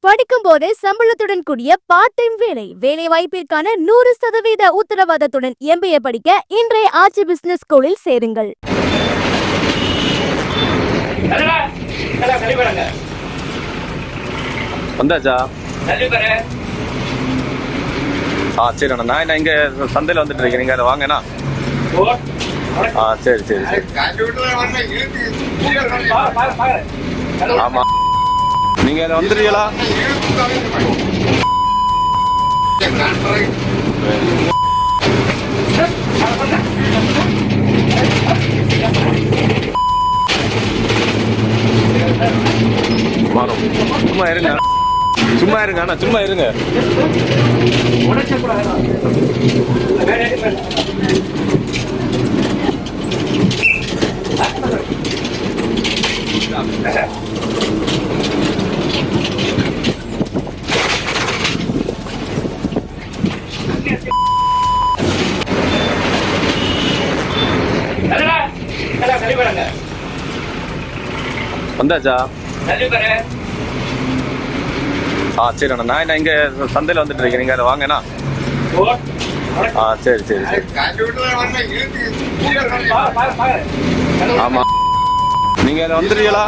படிக்கும் போதே சம்பளத்துடன் கூடிய பார்ட் டைம் வேலை வாய்ப்பிற்கான 100% உத்தரவாதத்துடன் MBA படிக்க இன்றைய ஆட்சி பிசினஸ் ஸ்கூலில் சேருங்கள். வந்தாச்சா? சரி அண்ணா, நான் இங்க சந்தையில் வந்துட்டு இருக்கேன். நீங்க அதை வாங்கண்ணா. சரி சரி சரி. ஆமா, நீங்க அதை வந்துடுவீங்களா? சும்மா இருங்க, சும்மா இருங்க அண்ணா, சும்மா இருங்க. வந்தாச்சா? சரி அண்ணா, நான் இங்க சந்தையில் வந்துட்டு இருக்கேன். நீங்க அதை வாங்கண்ணா. சரி சரி சரி. ஆமா, நீங்க அதை வந்துடுவீங்களா?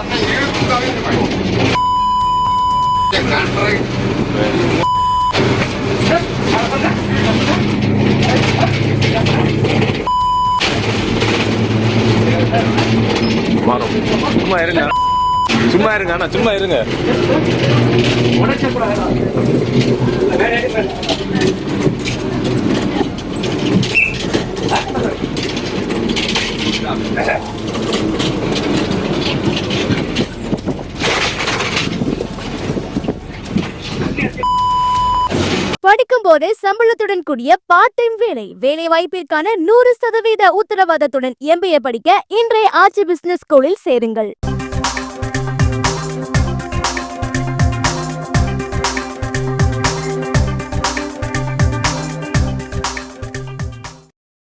சும்மா இருங்க, சும்மா இருங்க அண்ணா, சும்மா இருங்க. படிக்கும் போதே சம்பளத்துடன் கூடிய பார்ட் டைம் வேலை வாய்ப்பிற்கான 100% உத்தரவாதத்துடன் MBA படிக்க இன்றைய ஆட்சி பிசினஸ் ஸ்கூலில் சேருங்கள்.